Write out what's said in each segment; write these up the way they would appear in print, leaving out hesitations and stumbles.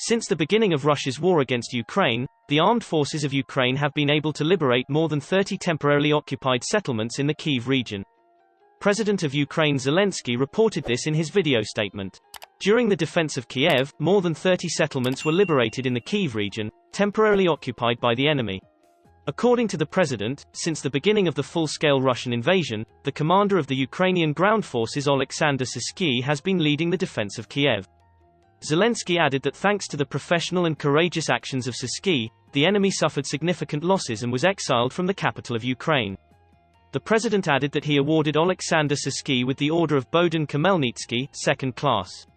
Since the beginning of Russia's war against Ukraine, the armed forces of Ukraine have been able to liberate more than 30 temporarily occupied settlements in the Kyiv region. President of Ukraine Zelensky reported this in his video statement. During the defense of Kiev, more than 30 settlements were liberated in the Kyiv region, temporarily occupied by the enemy. According to the president, since the beginning of the full-scale Russian invasion, the commander of the Ukrainian ground forces Oleksandr Syrskyi has been leading the defense of Kiev. Zelensky added that thanks to the professional and courageous actions of Syrskyi, the enemy suffered significant losses and was exiled from the capital of Ukraine. The president added that he awarded Oleksandr Syrskyi with the Order of Bohdan Khmelnytsky, second class.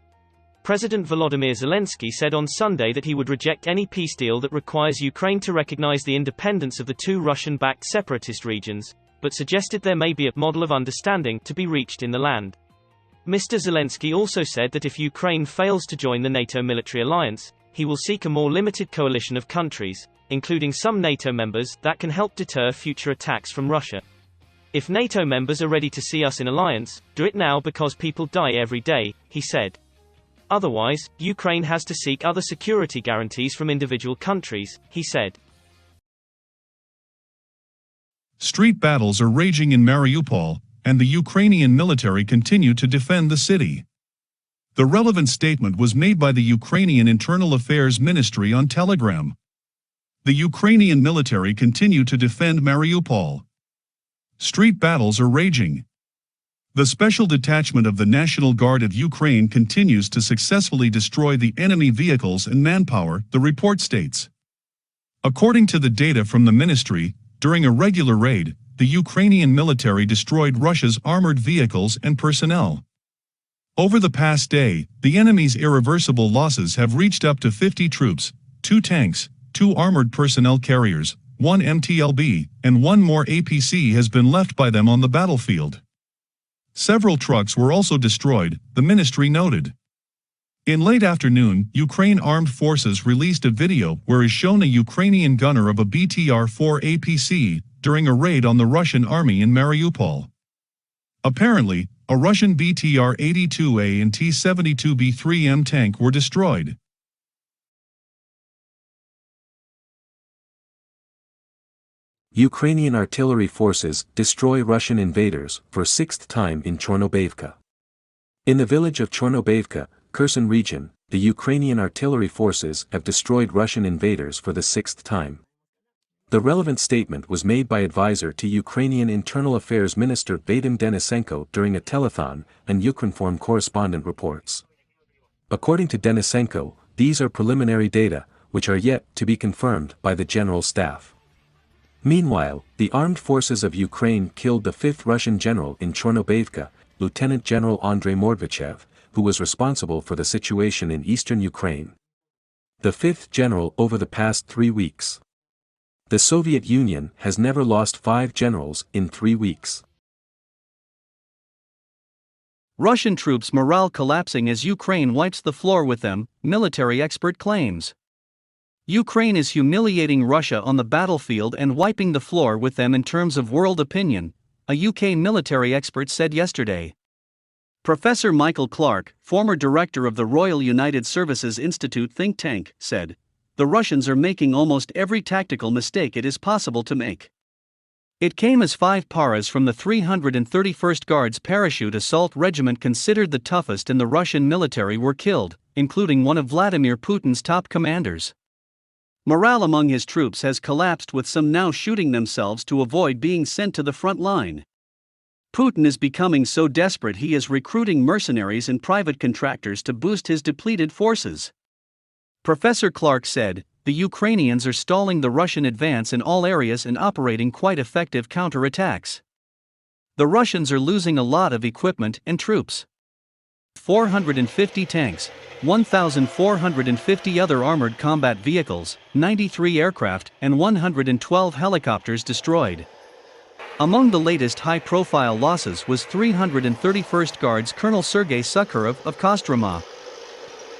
President Volodymyr Zelensky said on Sunday that he would reject any peace deal that requires Ukraine to recognize the independence of the two Russian-backed separatist regions, but suggested there may be a model of understanding to be reached in the land. Mr. Zelensky also said that if Ukraine fails to join the NATO military alliance, he will seek a more limited coalition of countries, including some NATO members, that can help deter future attacks from Russia. If NATO members are ready to see us in alliance, do it now because people die every day, he said. Otherwise, Ukraine has to seek other security guarantees from individual countries, he said. Street battles are raging in Mariupol, and the Ukrainian military continue to defend the city. The relevant statement was made by the Ukrainian Internal Affairs Ministry on Telegram. The Ukrainian military continue to defend Mariupol. Street battles are raging. The Special Detachment of the National Guard of Ukraine continues to successfully destroy the enemy vehicles and manpower, the report states. According to the data from the ministry, during a regular raid, the Ukrainian military destroyed Russia's armored vehicles and personnel. Over the past day, the enemy's irreversible losses have reached up to 50 troops, 2 tanks, 2 armored personnel carriers, 1 MTLB, and 1 more APC has been left by them on the battlefield. Several trucks were also destroyed, the ministry noted. In late afternoon, Ukraine Armed Forces released a video where is shown a Ukrainian gunner of a BTR-4 APC during a raid on the Russian army in Mariupol. Apparently, a Russian BTR-82A and T-72B3M tank were destroyed. Ukrainian artillery forces destroy Russian invaders for 6th time in Chornobayvka. In the village of Chornobayvka, Kherson region, the Ukrainian artillery forces have destroyed Russian invaders for the 6th time. The relevant statement was made by advisor to Ukrainian Internal Affairs Minister Vadim Denisenko during a telethon, and Ukrinform correspondent reports. According to Denisenko, these are preliminary data, which are yet to be confirmed by the General Staff. Meanwhile, the armed forces of Ukraine killed the 5th Russian general in Chornobayvka, Lieutenant General Andrei Mordvichev, who was responsible for the situation in eastern Ukraine. The 5th general over the past 3 weeks. The Soviet Union has never lost 5 generals in 3 weeks. Russian troops' morale collapsing as Ukraine wipes the floor with them, military expert claims. Ukraine is humiliating Russia on the battlefield and wiping the floor with them in terms of world opinion, a UK military expert said yesterday. Professor Michael Clark, former director of the Royal United Services Institute think tank, said, "The Russians are making almost every tactical mistake it is possible to make." It came as 5 paras from the 331st Guards Parachute Assault Regiment, considered the toughest in the Russian military, were killed, including one of Vladimir Putin's top commanders. Morale among his troops has collapsed, with some now shooting themselves to avoid being sent to the front line. Putin is becoming so desperate he is recruiting mercenaries and private contractors to boost his depleted forces. Professor Clark said, "The Ukrainians are stalling the Russian advance in all areas and operating quite effective counterattacks. The Russians are losing a lot of equipment and troops. 450 tanks, 1,450 other armored combat vehicles, 93 aircraft, and 112 helicopters destroyed." Among the latest high-profile losses was 331st Guards Colonel Sergei Sukharov of Kostroma.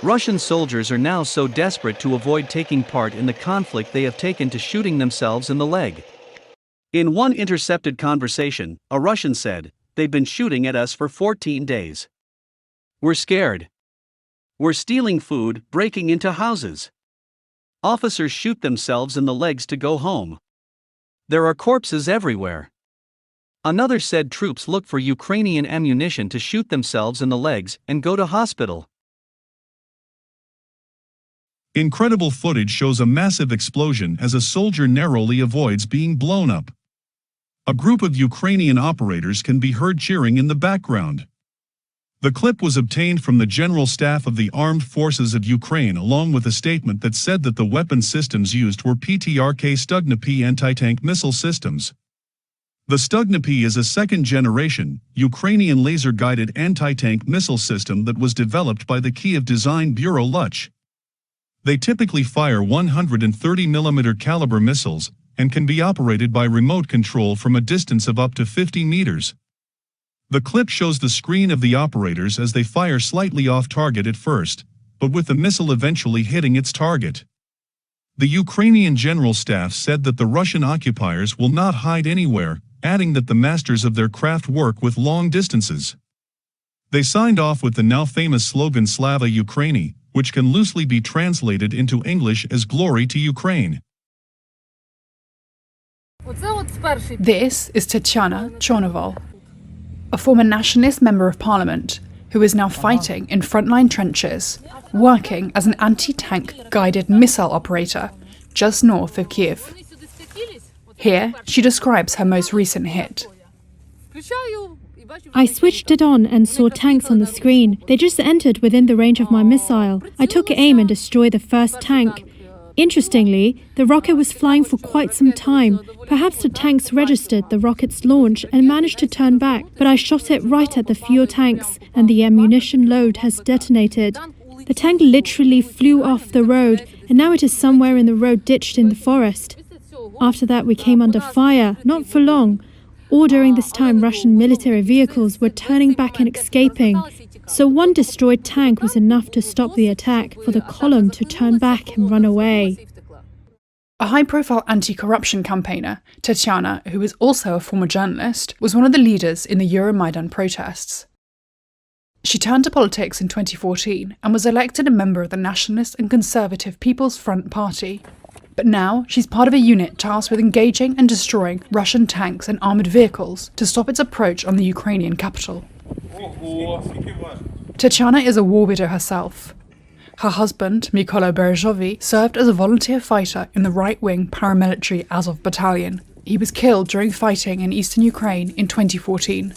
Russian soldiers are now so desperate to avoid taking part in the conflict they have taken to shooting themselves in the leg. In one intercepted conversation, a Russian said, "They've been shooting at us for 14 days. We're scared. were stealing food, breaking into houses. Officers shoot themselves in the legs to go home. There are corpses everywhere. Another said troops look for Ukrainian ammunition to shoot themselves in the legs and go to hospital. Incredible footage shows a massive explosion as a soldier narrowly avoids being blown up. A group of Ukrainian operators can be heard cheering in the background. The clip was obtained from the General Staff of the Armed Forces of Ukraine along with a statement that said that the weapon systems used were PTRK Stugna-P anti-tank missile systems. The Stugna-P is a second-generation, Ukrainian laser-guided anti-tank missile system that was developed by the Kiev Design Bureau Luch. They typically fire 130mm caliber missiles and can be operated by remote control from a distance of up to 50 meters. The clip shows the screen of the operators as they fire slightly off target at first, but with the missile eventually hitting its target. The Ukrainian General Staff said that the Russian occupiers will not hide anywhere, adding that the masters of their craft work with long distances. They signed off with the now famous slogan Slava Ukraini, which can loosely be translated into English as Glory to Ukraine. This is Tatiana Chornovol, a former nationalist member of parliament who is now fighting in frontline trenches, working as an anti-tank guided missile operator just north of Kiev. Here, she describes her most recent hit. I switched it on and saw tanks on the screen. They just entered within the range of my missile. I took aim and destroyed the first tank. Interestingly, the rocket was flying for quite some time. Perhaps the tanks registered the rocket's launch and managed to turn back, but I shot it right at the fuel tanks and the ammunition load has detonated. The tank literally flew off the road and now it is somewhere in the road ditched in the forest. After that we came under fire, not for long. All during this time Russian military vehicles were turning back and escaping. So one destroyed tank was enough to stop the attack, for the column to turn back and run away. A high-profile anti-corruption campaigner, Tatiana, who is also a former journalist, was one of the leaders in the Euromaidan protests. She turned to politics in 2014 and was elected a member of the Nationalist and Conservative People's Front Party. But now she's part of a unit tasked with engaging and destroying Russian tanks and armoured vehicles to stop its approach on the Ukrainian capital. Tatiana is a war widow herself. Her husband, Mykola Berezhovy, served as a volunteer fighter in the right-wing paramilitary Azov battalion. He was killed during fighting in eastern Ukraine in 2014.